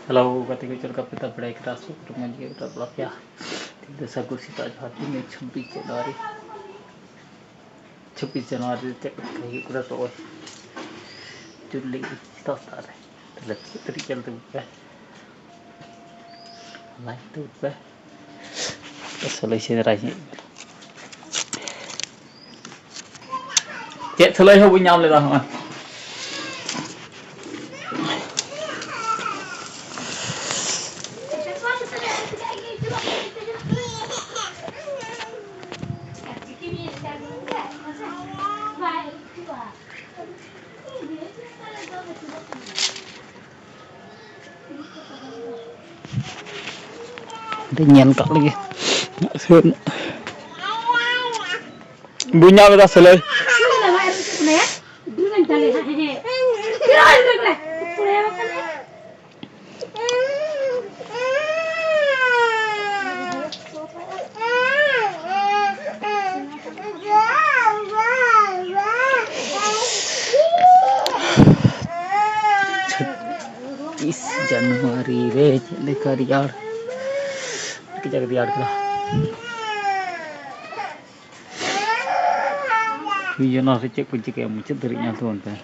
Halo, ketika cerita kita berdaya kerasuk, dengan dia udah blok ya. Tidak sagu sih tak hati nih 26 Januari. 26 Januari cek kayak udah tuh. Juli itu tak ada. Terus dari jalan tuh bah. Lain tuh bah. Solusi rajin. Cek selain hubung nyam le lah. Nyen kak lagi bunyi apa selai Januari re lekariar kita lihat lah. Iya nasi cek puncik yang muncul dari nyatuan kan.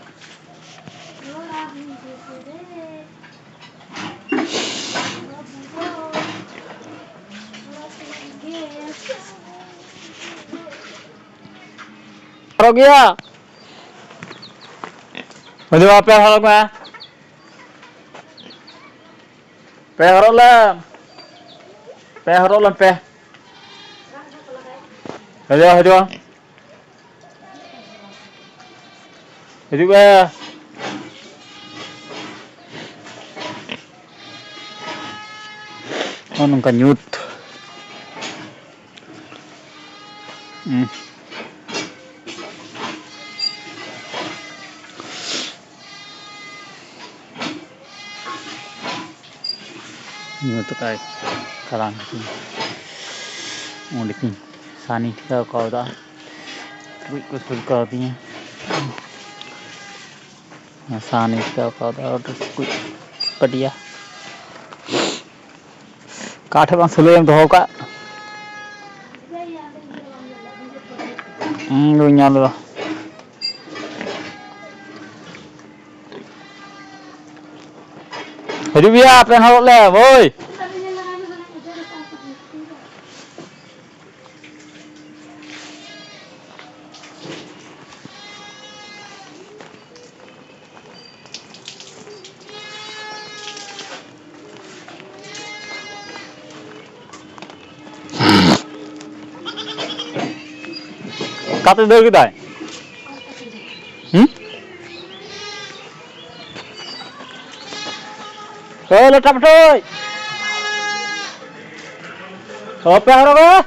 Rogia, maju apa hal mah? Peharolam. Peharolam peh. Aduh. Jadi bah. Oh nung kanyut. Ini tuh kayak kalang mau dipin sani kita kau dah ikut berkatinya sani kita kau dah ikut pedia kaठे bang sulu yang doh kak lu nyalo hidup ya apa yang harus le boy kata dulu kita oh letak betul apa harap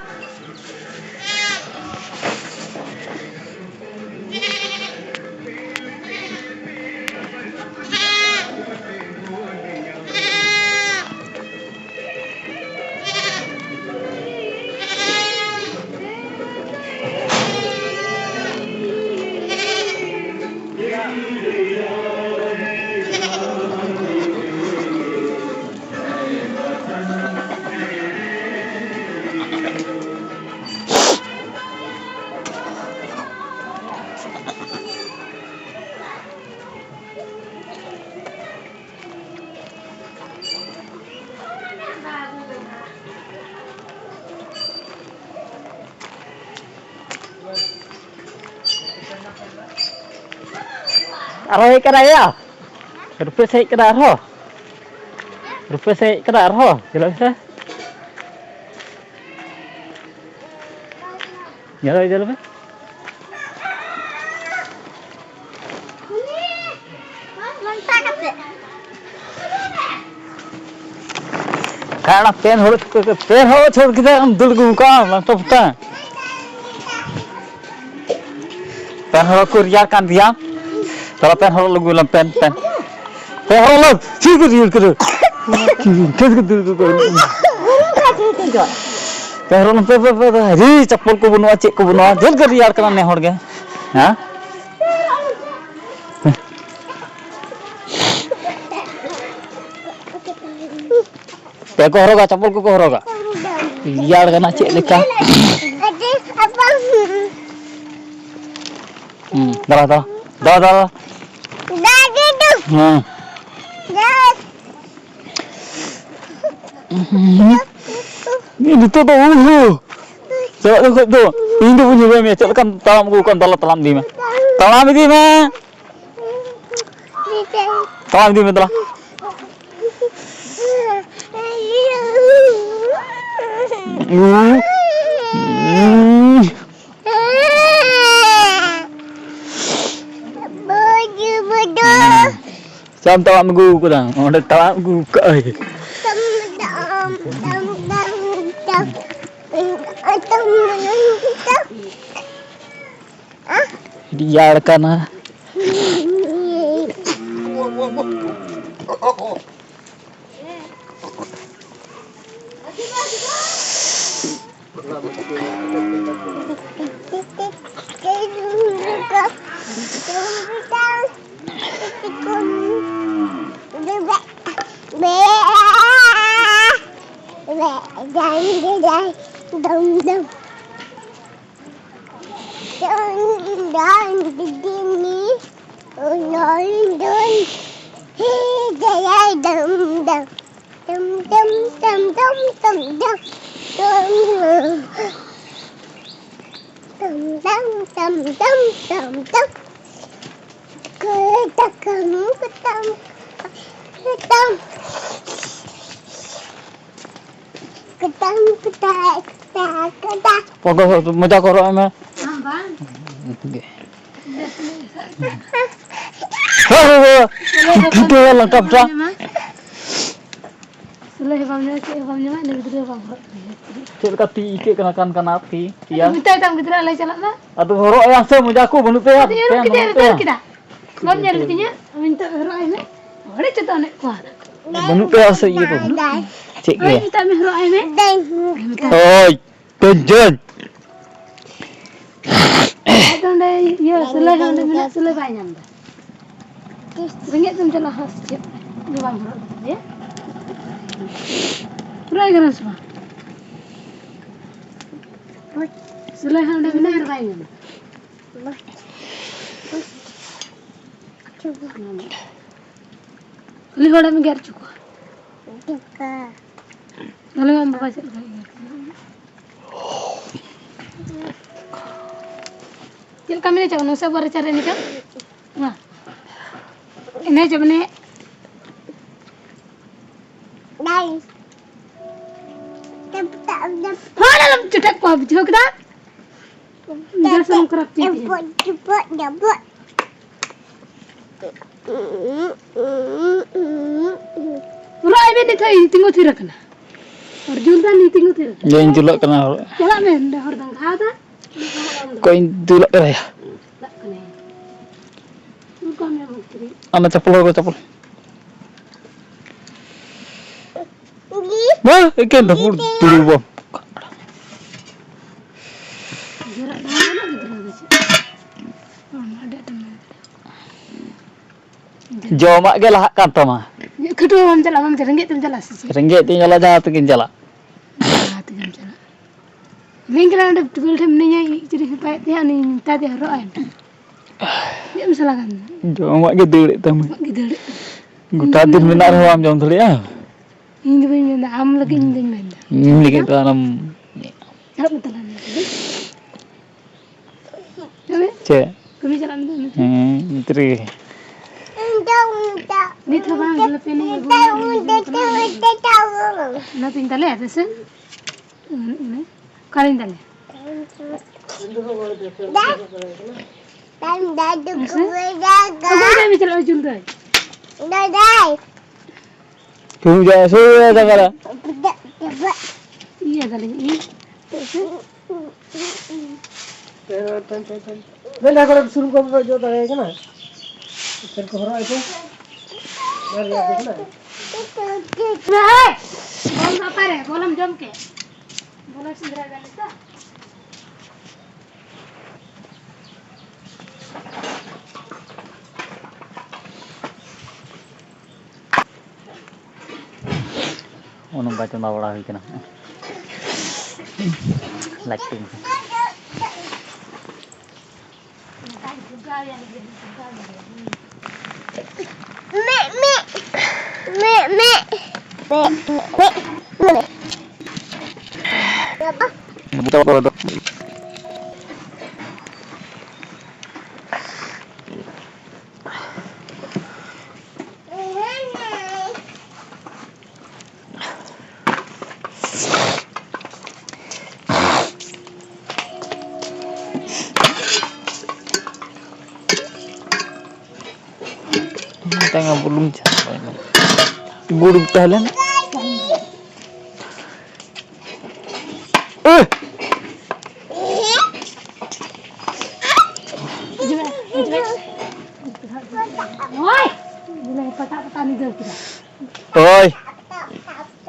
Aroy cái này à? Rupiah saya kedar ho. Rupiah saya kedar ho. Jelas ya? Jalan jalan apa? Karena pen ho छोड़ kita ambil gua langsung kita. Pen ho kuriar kan dia. Kalau pen ho lagu lam pen. Pen ho lam ठीक है करो. Pen ho lam pe ri चप्पल को बनवा चेक को बनवा जल कर यार करना ने होड़ गए. हां Pe ko horoga chapel ko horoga. Iyar kana cek leka. Dah dah. Dah dah. Ini tu tu. Cakap tu tu. Ini punya beme. Cakap kan talam ku kan talam di mah. Talam di mah. Talam di mah talam. Sam talam gu ku dah. Ada talam gu ke. Diyar kana. Foto mजा करो मैं gitu lengkap dah cek kati ike kenakan api iya minta tam gidra alai chalana aduh horok yang se mujaku banu pe kita mon nyar bitinya minta horok ini ore cetane ko banu pe ase iya tu cek oi minta me horok ini oi tunjun adonde ya selai honde mina selai banyak ringgit tum chala has cek ni bang horok ya Pura kena semua. Selai honde mina horok banyak Kali hoda में गिर चुका कल हम बाबा चल गए चल कम नहीं चाहूँ सब बार चले निकल ना इन्हें जब ने नहीं हाँ ना लम चुटक पाप जोक दा जैसे हम करते हैं Urai be ditai tinggu thira kana. Arjun ta ni tinggu thira. Jangan julak kena. Chala me nda hor dang khada. Koin julak kena ya. Lak kana. Tu kam me mukri. Ama chapel ko chapel. Nah, ikan dah pur dulu bom. Jara mana gitu lah. Ada teman. Joma ke lah kata mah. Kedua mam ringgit tum jala sih. Ringgit tinggal aja tu kinjala. Tu jala. Lingkaran ada tubul tem ni jadi supaya dia ni tadi haro ayan. Dia masalah kan. Joma ke dulu tamu. Gitu. Guta din benar huam jom thuli ya. Ini begini dah am lagi ini dengan. Ini kita dalam. Harap betul lah. Cek. Kami jalan dulu. Menteri. Ni tu bang lepas ni. Na tinggal le ada sen. Ini. Kalian dah le. Aku dah bicara ujung tu. Kau jangan suruh dah kara. Iya dah le. Benda kalau suruh kau berjual dah ya kan? Terus kau orang itu, mari ya kan? Nah, bolam apa re? Bolam jam ke? Bolam sendiri dah le. Unung ka chunda bada hui kana. Lighting. Buka apa? Tengah belum capai. Burung Thailand. Oi, mulai patah-patah nih dulu kita. Oi.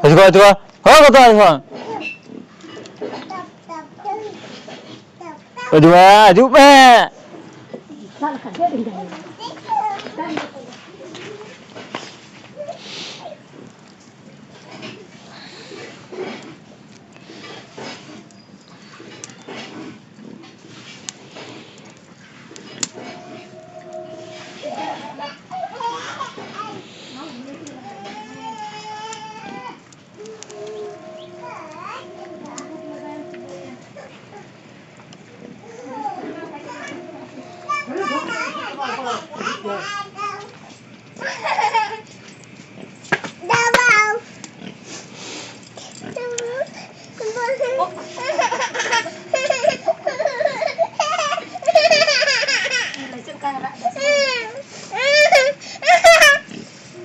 Coba. Oh, kata apa? Coba. Salah kerja dengan.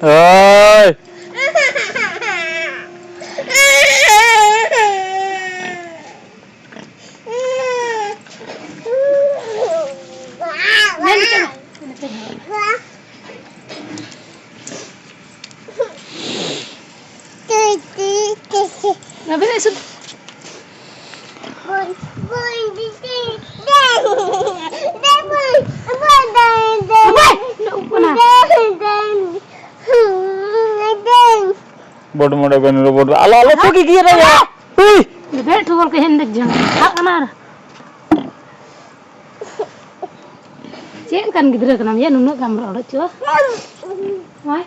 Oi. Nah, bila sudah. Bodoh bodoh bener bodoh. Ala tuh gigi ya. Wih. Lebih tuh kalau kehendak jangan. Tak kenal. Cek kan gitu kan namanya nunuk kamera udah cuy. Wah.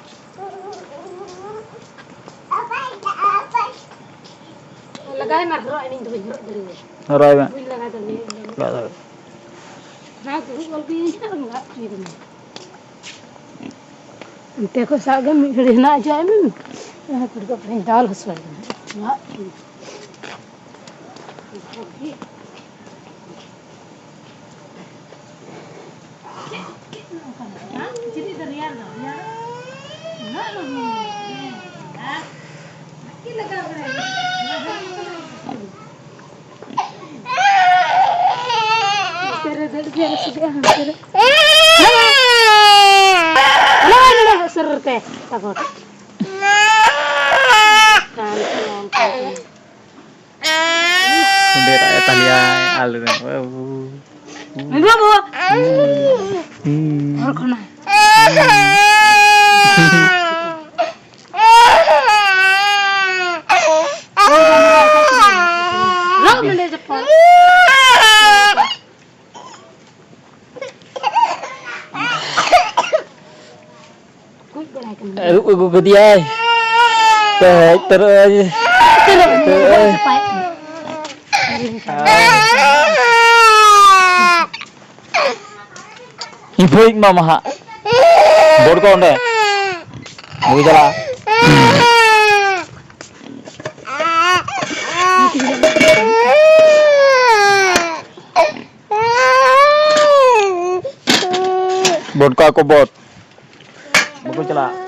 Lagay marro ini tuh dari. Ngerai bang. Lagay tadi. Nggak tahu. Nah, kalau bisa enggak gitu. Ente ko sagam dari na aja min. Ya pergi ke dal haswal. Ya. Jadi dari ya. Nah, kita serte takut. Bendera Italia alur. Enggak, Bu. Kena. Lah meneh cepat. Gue dia. Terus. Ibu mama ha. Board kau deh. Mau jalan. Board kau aku board. Mau jalan.